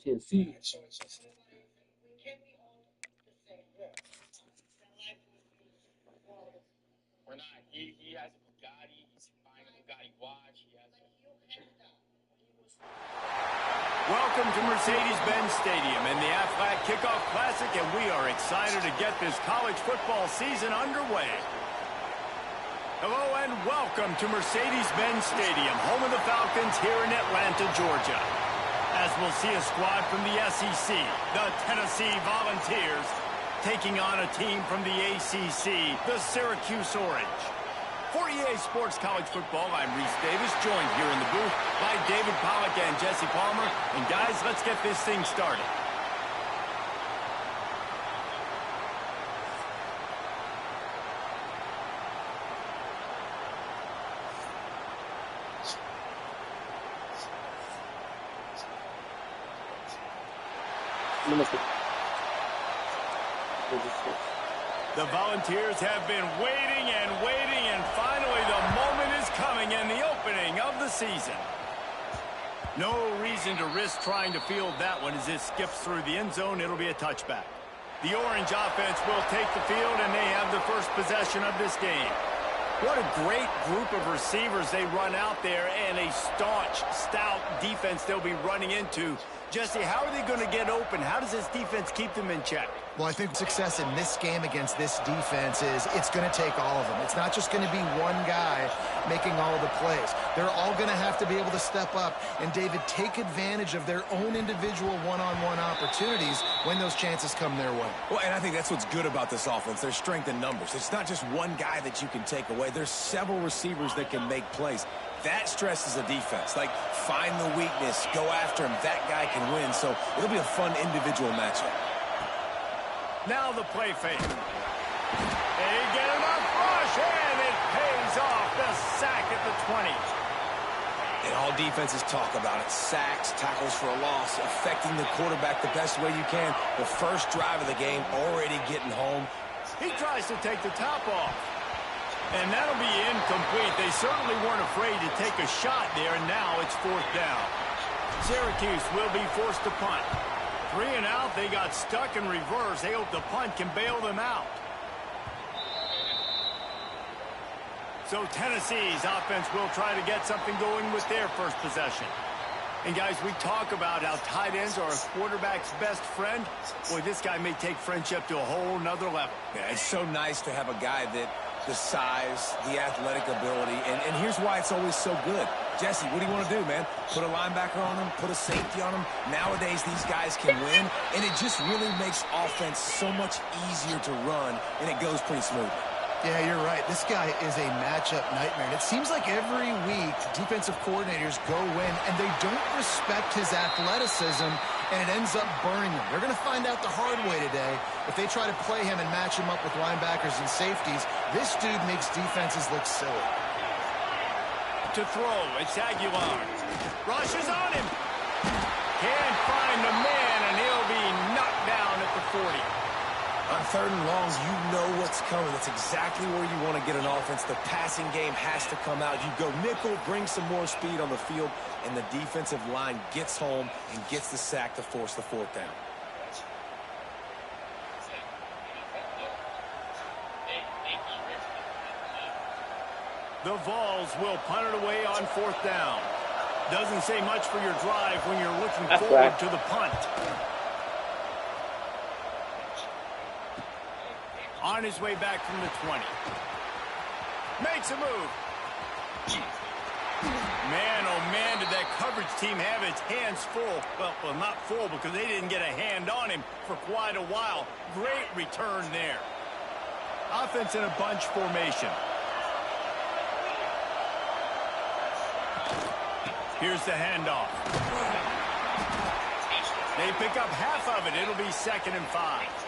Tennessee. We're not. He has a Bugatti. He's buying a Bugatti watch. He has a... Welcome to Mercedes-Benz Stadium and the Aflac Kickoff Classic, and we are excited to get this college football season underway. Hello and welcome to Mercedes-Benz Stadium, home of the Falcons here in Atlanta, Georgia. As we'll see a squad from the SEC, the Tennessee Volunteers, taking on a team from the ACC, the Syracuse Orange. For EA Sports College Football, I'm Reese Davis, joined here in the booth by David Pollack and Jesse Palmer. And guys, let's get this thing started. The Volunteers have been waiting and finally the moment is coming in the opening of the season. No reason to risk trying to field that one as it skips through the end zone. It'll be a touchback. The Orange offense will take the field, and they have the first possession of this game. What a great group of receivers they run out there, and a staunch, stout defense they'll be running into. Jesse, how are they going to get open? How does this defense keep them in check? Well, I think success in this game against this defense is it's going to take all of them. It's not just going to be one guy making all of the plays. They're all going to have to be able to step up and, David, take advantage of their own individual one-on-one opportunities when those chances come their way. Well, and I think that's what's good about this offense, their strength in numbers. It's not just one guy that you can take away. There's several receivers that can make plays. That stresses a defense. Like, find the weakness, go after him. That guy can win, so it'll be a fun individual matchup. Now the play fake. They get enough rush, and it pays off. The sack at the 20. And all defenses talk about it. Sacks, tackles for a loss, affecting the quarterback the best way you can. The first drive of the game, already getting home. He tries to take the top off. And that'll be incomplete. They certainly weren't afraid to take a shot there, and now it's fourth down. Syracuse will be forced to punt. 3 and out, they got stuck in reverse. They hope the punt can bail them out. So Tennessee's offense will try to get something going with their first possession. And guys, we talk about how tight ends are a quarterback's best friend. Boy, this guy may take friendship to a whole nother level. Yeah, it's so nice to have a guy that the size, the athletic ability, and here's why it's always so good. Jesse, what do you want to do, man? Put a linebacker on him, put a safety on him. Nowadays, these guys can win, and it just really makes offense so much easier to run, and it goes pretty smooth. Yeah, you're right. This guy is a matchup nightmare. And it seems like every week defensive coordinators go in and they don't respect his athleticism, and it ends up burning them. They're going to find out the hard way today. If they try to play him and match him up with linebackers and safeties, this dude makes defenses look silly. To throw, it's Aguilar. Rushes on him. Can't find the man, and he'll be knocked down at the 40. On 3rd and longs, you know what's coming. That's exactly where you want to get an offense. The passing game has to come out. You go nickel, bring some more speed on the field, and the defensive line gets home and gets the sack to force the 4th down. The Vols will punt it away on 4th down. Doesn't say much for your drive when you're looking forward to the punt. On his way back from the 20. Makes a move. Man, oh man, did that coverage team have its hands full. Well, not full because they didn't get a hand on him for quite a while. Great return there. Offense in a bunch formation. Here's the handoff. They pick up half of it. It'll be 2nd and 5.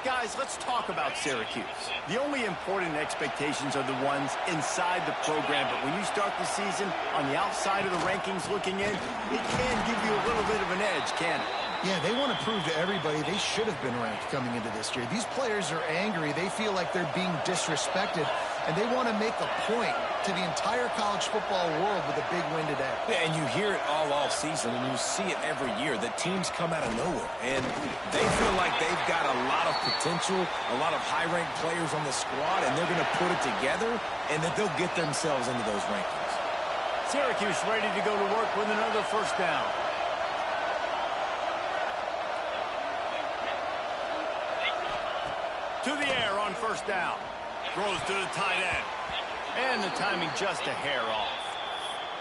Guys, let's talk about Syracuse. The only important expectations are the ones inside the program, but when you start the season on the outside of the rankings looking in, it can give you a little bit of an edge, can it? Yeah, they want to prove to everybody they should have been ranked coming into this year. These players are angry. They feel like they're being disrespected. and they want to make a point to the entire college football world with a big win today. Yeah, and you hear it all off season, and you see it every year. The teams come out of nowhere, and they feel like they've got a lot of potential, a lot of high-ranked players on the squad, and they're going to put it together, and that they'll get themselves into those rankings. Syracuse ready to go to work with another first down. To the air on first down. Throws to the tight end. And the timing just a hair off.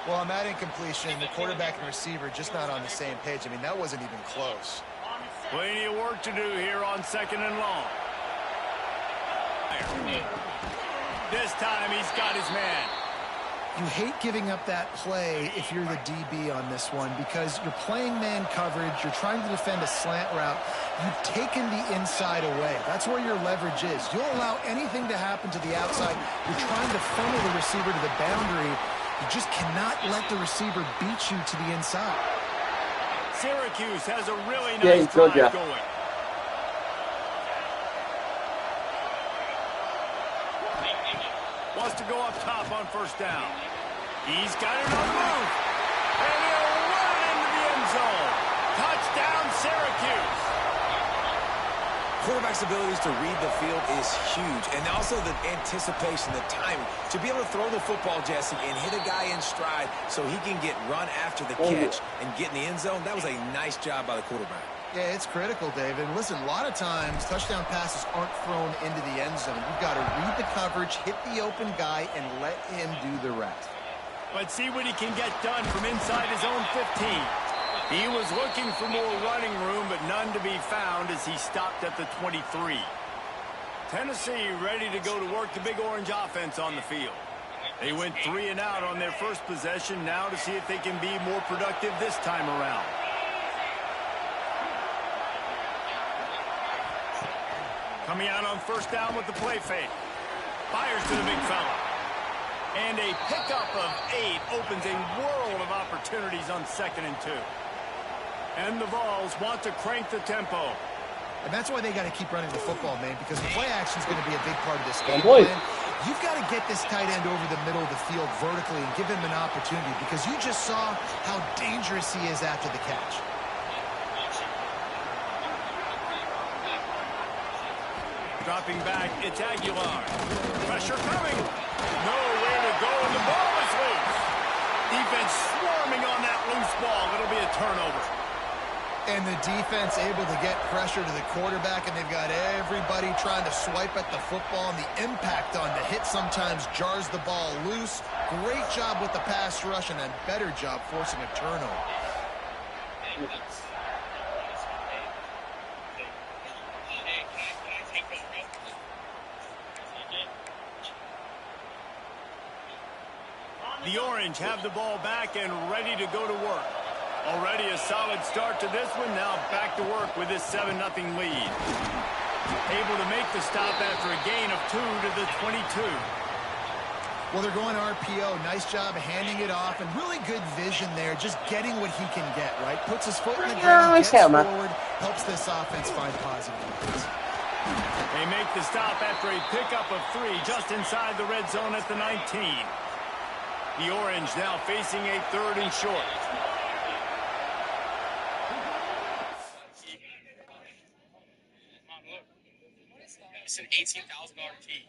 Well, on that incompletion, the quarterback and receiver just not on the same page. I mean, that wasn't even close. Plenty of work to do here on 2nd and long. This time he's got his man. You hate giving up that play if you're the DB on this one because you're playing man coverage, you're trying to defend a slant route, you've taken the inside away. That's where your leverage is. You'll allow anything to happen to the outside. You're trying to funnel the receiver to the boundary. You just cannot let the receiver beat you to the inside. Syracuse has a really nice drive going. Wants to go up top on first down. He's got it on the move. And he'll run into the end zone. Touchdown, Syracuse. Quarterback's abilities to read the field is huge, and also the anticipation, the timing. To be able to throw the football, Jesse, and hit a guy in stride so he can get run after the catch and get in the end zone, that was a nice job by the quarterback. Yeah, it's critical, David. Listen, a lot of times touchdown passes aren't thrown into the end zone. You've got to read the coverage, hit the open guy, and let him do the rest. Let's see what he can get done from inside his own 15. He was looking for more running room, but none to be found as he stopped at the 23. Tennessee ready to go to work the Big Orange offense on the field. They went 3 and out on their first possession, now to see if they can be more productive this time around. Coming out on first down with the play fake. Fires to the big fella. And a pickup of 8 opens a world of opportunities on 2nd and 2. And the Vols want to crank the tempo. And that's why they got to keep running the football, man, because the play action is going to be a big part of this game plan. You've got to get this tight end over the middle of the field vertically and give him an opportunity because you just saw how dangerous he is after the catch. Dropping back, it's Aguilar. Pressure coming. Nowhere to go, and the ball is loose. Defense swarming on that loose ball. It'll be a turnover. And the defense able to get pressure to the quarterback, and they've got everybody trying to swipe at the football, and the impact on the hit sometimes jars the ball loose. Great job with the pass rush, and a better job forcing a turnover. The Orange have the ball back and ready to go to work. Already a solid start to this one. Now back to work with this 7-0 lead. Able to make the stop after a gain of 2 to the 22. Well, they're going RPO. Nice job handing it off, and really good vision there, just getting what he can get, right? Puts his foot in the ground, gets forward, helps this offense find positive offense. They make the stop after a pickup of 3 just inside the red zone at the 19. The Orange now facing a 3rd and short. Mom, look. It's an $18,000 key.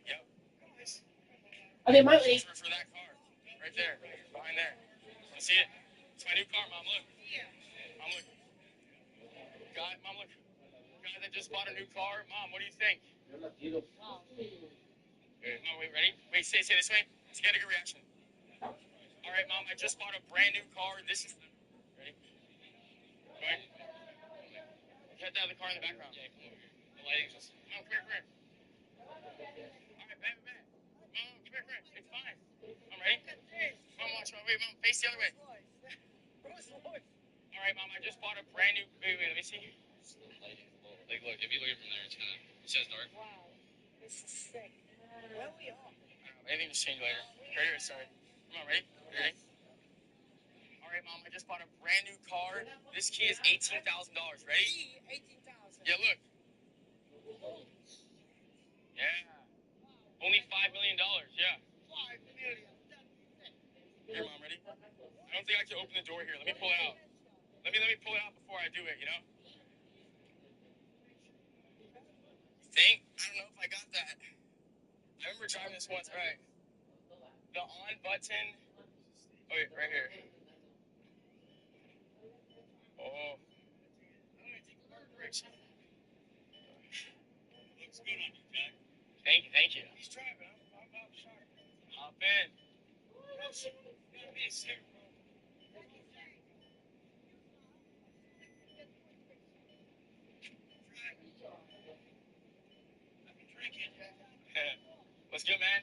Yep. Are they monthly? For that car. Right there. Behind there. Want to see it? It's my new car, Mom. Look. Mom, look. Mom, look. Guy that just bought a new car. Mom, what do you think? Mom, wait, ready? Wait, say this way. Let's get a good reaction. All right, Mom, I just bought a brand new car. This is ready? Go ahead. Get that other car in the background. Yeah, come over here. The lighting's just... Mom, come here. All right, back. Mom, come here. It's fine. I'm ready. Mom, watch. Wait, Mom, face the other way. All right, Mom, I just bought a brand new... Wait, let me see. Like, look, if you look at it from there, it's kind of... It says dark. Wow, this is sick. Where we are? Anything just change later. Ready? Sorry. Come on, ready? Ready? All right, Mom, I just bought a brand new car. This key is $18,000. Ready? $18,000. Yeah, look. Yeah. Only $5 million, yeah. $5 million. Here, Mom, ready? I don't think I can open the door here. Let me pull it out. Let me pull it out before I do it, you know? You think? I don't know if I got that. I remember driving this once. All right. The on button. Oh, wait, right here. Oh. Looks good on you, Jack. Thank you. He's driving. I'm sorry. Hop in. Gotta be a sick, bro. What's good, man?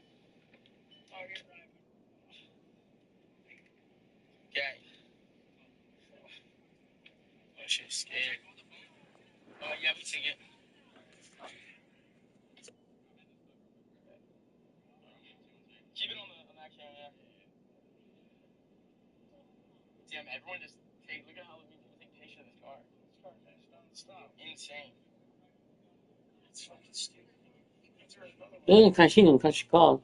Oh, you're driving. Okay. Oh, shit, scared. Oh, yeah, we take it. Keep it on that camera, yeah. Damn, everyone just look at how many people take pictures of this car. This car can't stop. Insane. It's fucking stupid. There's another one. 那你看新闻看是高。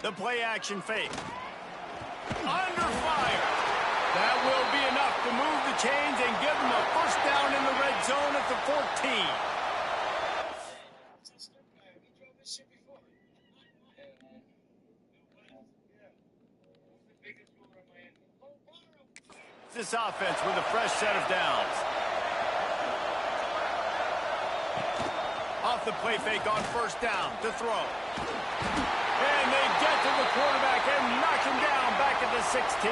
The play action fake. Under fire. That will be enough to move the chains and give them a first down in the red zone at the 14. It's a stupid guy. He drove this shit before. This offense with a fresh set of downs. Off the play fake on first down to throw. And they get to the quarterback and knock him down back at the 16.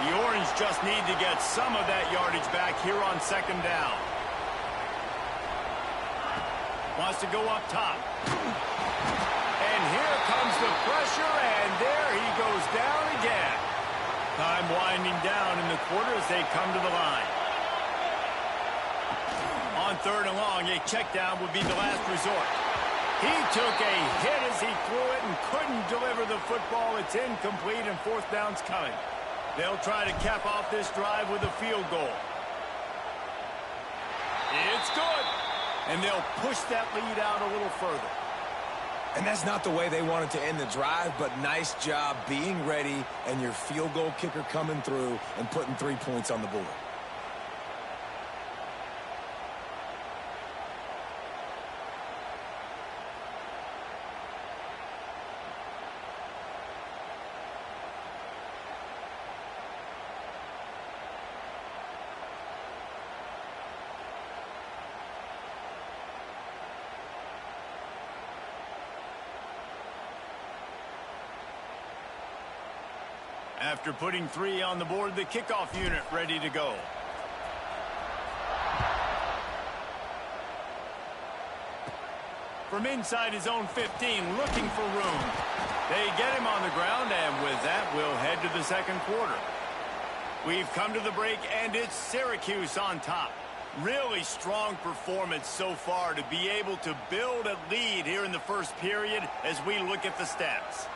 The Orange just need to get some of that yardage back here on second down. Wants to go up top. And here comes the pressure, and there he goes down again. Time winding down in the quarter as they come to the line. On third and long, a check down would be the last resort. He took a hit as he threw it and couldn't deliver the football. It's incomplete and fourth down's coming. They'll try to cap off this drive with a field goal. It's good. And they'll push that lead out a little further. And that's not the way they wanted to end the drive, but nice job being ready and your field goal kicker coming through and putting 3 points on the board. After putting 3 on the board, the kickoff unit ready to go. From inside his own 15, looking for room. They get him on the ground, and with that, we'll head to the second quarter. We've come to the break, and it's Syracuse on top. Really strong performance so far to be able to build a lead here in the first period as we look at the stats.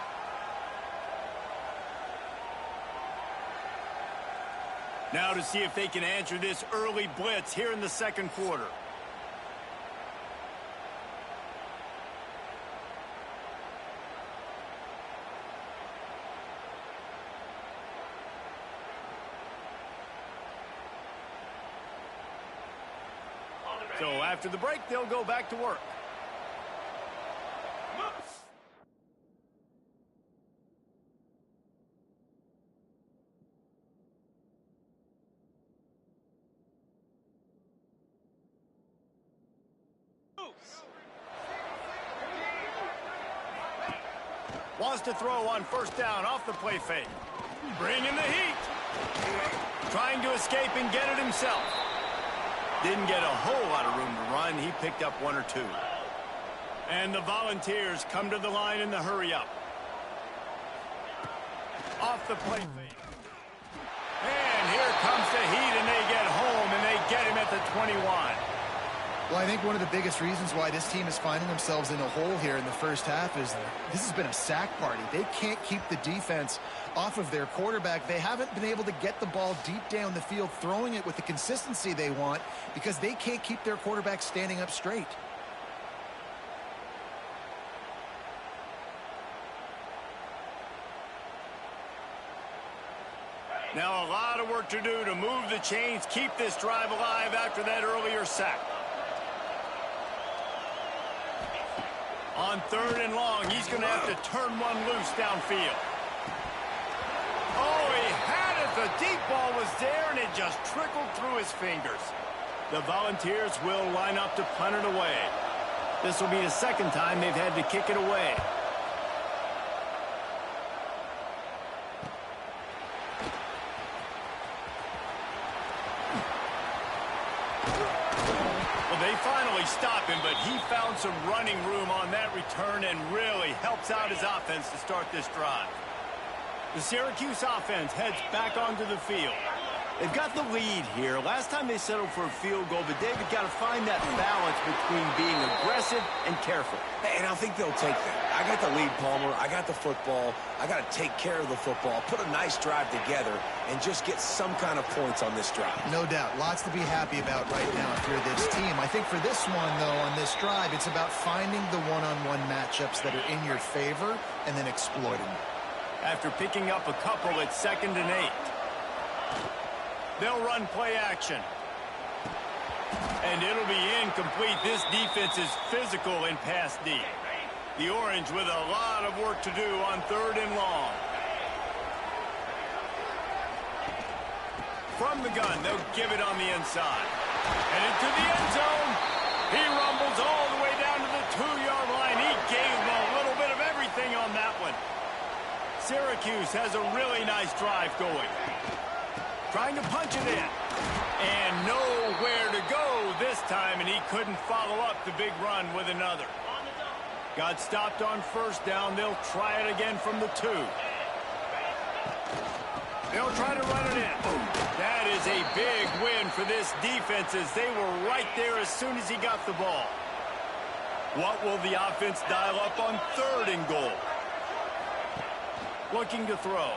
Now to see if they can answer this early blitz here in the second quarter. So after the break, they'll go back to work. Wants to throw on first down off the play fake. Bringing the heat. Trying to escape and get it himself. Didn't get a whole lot of room to run. He picked up 1 or 2. And the Volunteers come to the line in the hurry-up. Off the play fake. And here comes the heat, and they get home, and they get him at the 21. Well, I think one of the biggest reasons why this team is finding themselves in a hole here in the first half is this has been a sack party. They can't keep the defense off of their quarterback. They haven't been able to get the ball deep down the field, throwing it with the consistency they want because they can't keep their quarterback standing up straight. Now a lot of work to do to move the chains, keep this drive alive after that earlier sack. On 3rd and long, he's going to have to turn one loose downfield. Oh, he had it. The deep ball was there, and it just trickled through his fingers. The Volunteers will line up to punt it away. This will be the second time they've had to kick it away. They finally stop him, but he found some running room on that return and really helps out his offense to start this drive. The Syracuse offense heads back onto the field. They've got the lead here. Last time they settled for a field goal, but David got to find that balance between being aggressive and careful. And I think they'll take that. I got the lead, Palmer. I got the football. I got to take care of the football, put a nice drive together, and just get some kind of points on this drive. No doubt. Lots to be happy about right now if you're this team. I think for this one, though, on this drive, it's about finding the one-on-one matchups that are in your favor and then exploiting them. After picking up a couple at 2nd and 8. They'll run play action. And it'll be incomplete. This defense is physical in pass D. The Orange with a lot of work to do on 3rd and long. From the gun, they'll give it on the inside. And into the end zone. He rumbles all the way down to the 2-yard line. He gave them a little bit of everything on that one. Syracuse has a really nice drive going. Trying to punch it in. And nowhere to go this time, and he couldn't follow up the big run with another. Got stopped on 1st down. They'll try it again from the 2. They'll try to run it in. That is a big win for this defense as they were right there as soon as he got the ball. What will the offense dial up on 3rd and goal? Looking to throw.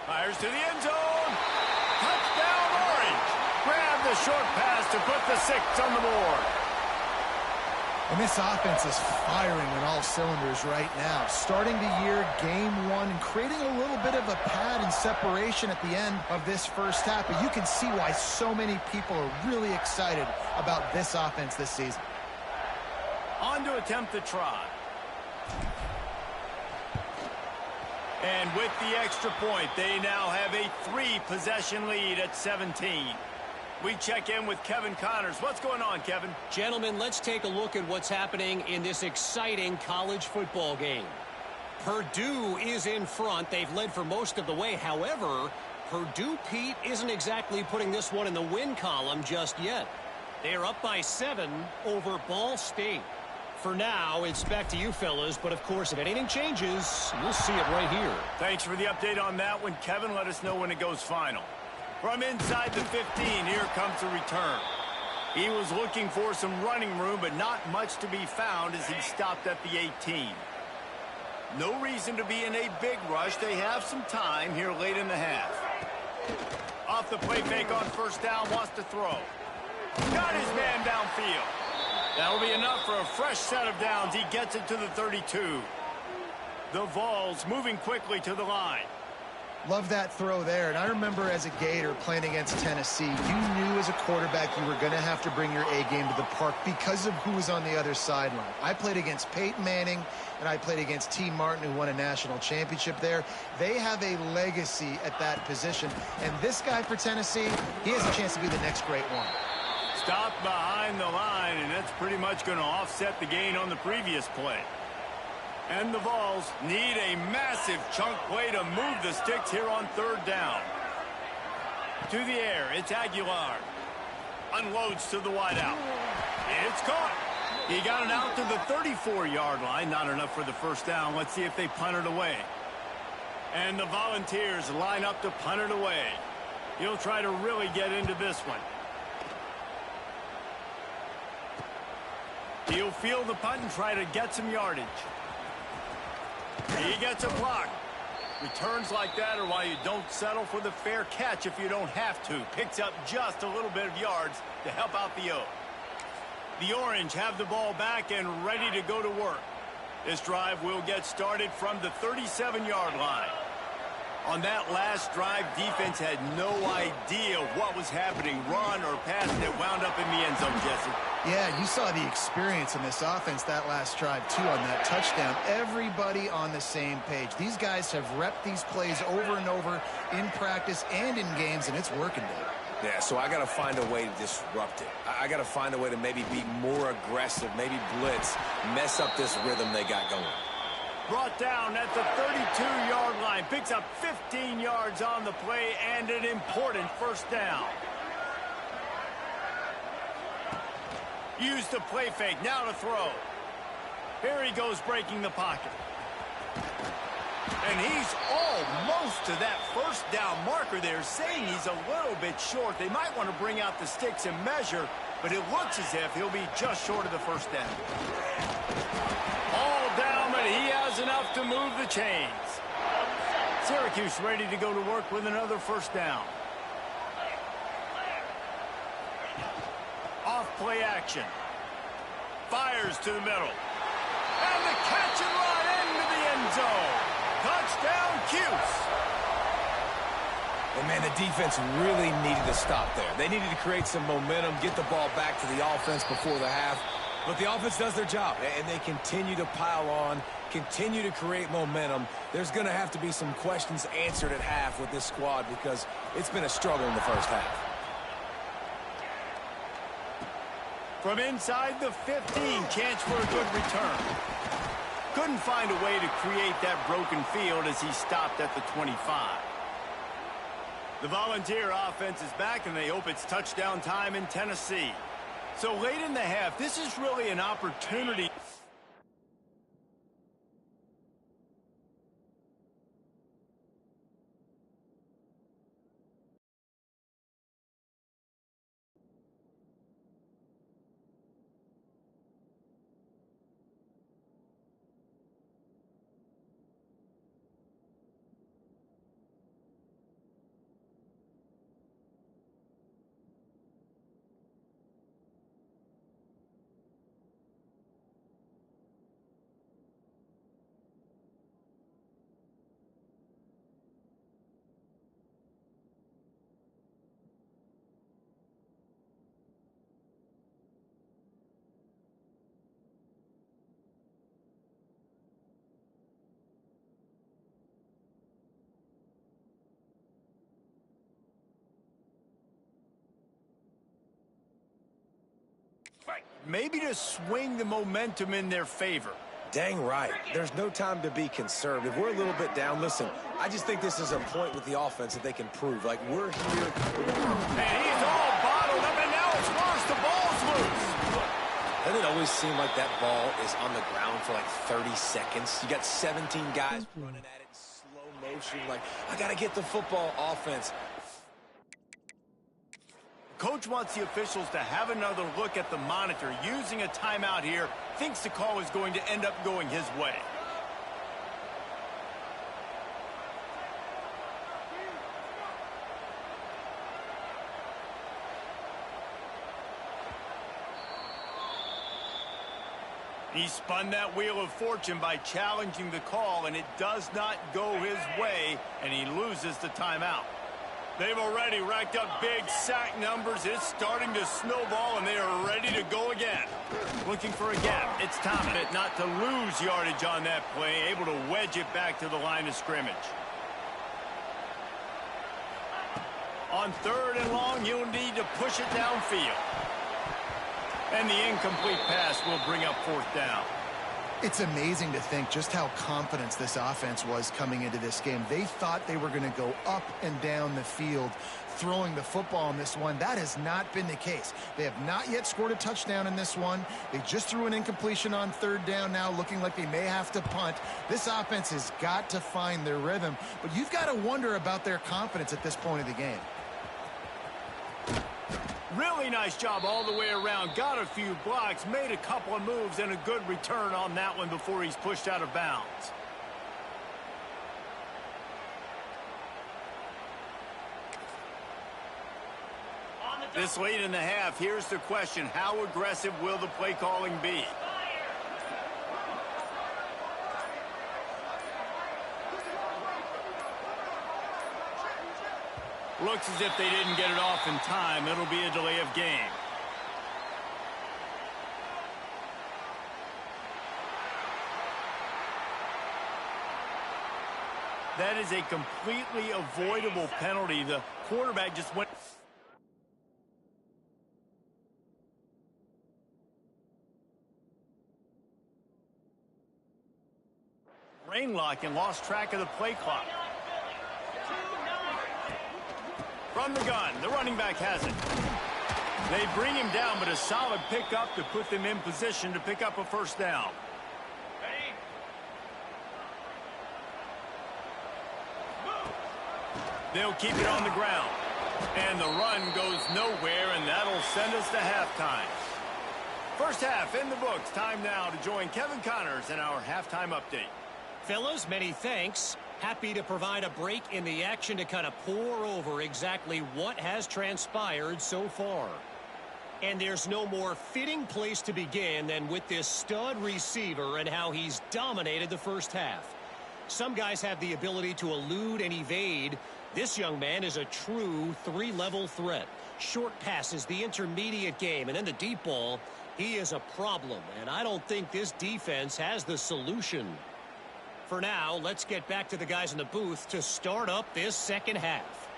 Fires to the end zone. Touchdown, Orange. Grab the short pass to put the 6 on the board. And this offense is firing on all cylinders right now. Starting the year, game 1, and creating a little bit of a pad and separation at the end of this first half. But you can see why so many people are really excited about this offense this season. On to attempt the try. And with the extra point, they now have a 3-possession lead at 17. We check in with Kevin Connors. What's going on, Kevin? Gentlemen, let's take a look at what's happening in this exciting college football game. Purdue is in front. They've led for most of the way. However, Purdue, Pete, isn't exactly putting this one in the win column just yet. They are up by 7 over Ball State. For now, it's back to you fellas, but of course, if anything changes, you'll see it right here. Thanks for the update on that one, Kevin. Let us know when it goes final. From inside the 15, here comes the return. He was looking for some running room, but not much to be found as he stopped at the 18. No reason to be in a big rush. They have some time here late in the half. Off the play fake on 1st down, wants to throw. Got his man downfield. That'll be enough for a fresh set of downs. He gets it to the 32. The Vols moving quickly to the line. Love that throw there. And I remember as a Gator playing against Tennessee, you knew as a quarterback you were going to have to bring your A game to the park because of who was on the other sideline. I played against Peyton Manning, and I played against T. Martin, who won a national championship there. They have a legacy at that position. And this guy for Tennessee, he has a chance to be the next great one. Stopped behind the line, and that's pretty much going to offset the gain on the previous play. And the Vols need a massive chunk play to move the sticks here on 3rd down. To the air, it's Aguilar. Unloads to the wideout. It's caught. He got it out to the 34-yard line. Not enough for the 1st down. Let's see if they punt it away. And the Volunteers line up to punt it away. He'll try to really get into this one. He'll field the punt and try to get some yardage. He gets a block. Returns like that are why you don't settle for the fair catch if you don't have to. Picks up just a little bit of yards to help out the O. The Orange have the ball back and ready to go to work. This drive will get started from the 37-yard line. On that last drive, defense had no idea what was happening, run or pass, and it wound up in the end zone, Jesse. Yeah, you saw the experience in this offense that last drive, too, on that touchdown. Everybody on the same page. These guys have repped these plays over and over in practice and in games, and it's working, Dave. Yeah, so I got to find a way to disrupt it. I got to find a way to maybe be more aggressive, maybe blitz, mess up this rhythm they got going. Brought down at the 32-yard line. Picks up 15 yards on the play and an important first down. Used the play fake. Now to throw. Here he goes breaking the pocket. And he's almost to that first down marker there, saying he's a little bit short. They might want to bring out the sticks and measure, but it looks as if he'll be just short of the first down. All down, but he has enough to move the chains. Syracuse ready to go to work with another first down. Off play action. Fires to the middle. And the catch and run into the end zone. Touchdown, Cuse. And, man, the defense really needed to stop there. They needed to create some momentum, get the ball back to the offense before the half. But the offense does their job, and they continue to pile on, continue to create momentum. There's going to have to be some questions answered at half with this squad because it's been a struggle in the first half. From inside the 15, chance for a good return. Couldn't find a way to create that broken field as he stopped at the 25. The Volunteer offense is back, and they hope it's touchdown time in Tennessee. So late in the half, this is really an opportunity. Maybe to swing the momentum in their favor. Dang right. There's no time to be conservative. We're a little bit down. Listen, I just think this is a point with the offense that they can prove. Like, we're here. And he's all bottled up, and now it's worse. The ball's loose. Doesn't it always seem like that ball is on the ground for like 30 seconds? You got 17 guys running at it in slow motion. Like, I got to get the football. Offense. Coach wants the officials to have another look at the monitor. Using a timeout here, thinks the call is going to end up going his way. He spun that wheel of fortune by challenging the call, and it does not go his way, and he loses the timeout. They've already racked up big sack numbers. It's starting to snowball, and they are ready to go again. Looking for a gap. It's Thomas not to lose yardage on that play, able to wedge it back to the line of scrimmage. On 3rd and long, you'll need to push it downfield. And the incomplete pass will bring up 4th down. It's amazing to think just how confident this offense was coming into this game. They thought they were going to go up and down the field throwing the football in this one. That has not been the case. They have not yet scored a touchdown in this one. They just threw an incompletion on 3rd down now, looking like they may have to punt. This offense has got to find their rhythm, but you've got to wonder about their confidence at this point of the game. Really nice job all the way around. Got a few blocks, made a couple of moves, and a good return on that one before he's pushed out of bounds. This late in the half, here's the question. How aggressive will the play calling be? Looks as if they didn't get it off in time. It'll be a delay of game. That is a completely avoidable penalty. The quarterback just went... Rain lock and lost track of the play clock. From the gun, the running back has it. They bring him down, but a solid pickup to put them in position to pick up a first down. They'll keep it on the ground. And the run goes nowhere, and that'll send us to halftime. First half in the books. Time now to join Kevin Connors in our halftime update. Fellas, many thanks. Happy to provide a break in the action to kind of pour over exactly what has transpired so far. And there's no more fitting place to begin than with this stud receiver and how he's dominated the first half. Some guys have the ability to elude and evade. This young man is a true three-level threat. Short passes, the intermediate game, and then the deep ball. He is a problem, and I don't think this defense has the solution. For now, let's get back to the guys in the booth to start up this second half.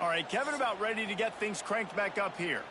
All right, Kevin, about ready to get things cranked back up here.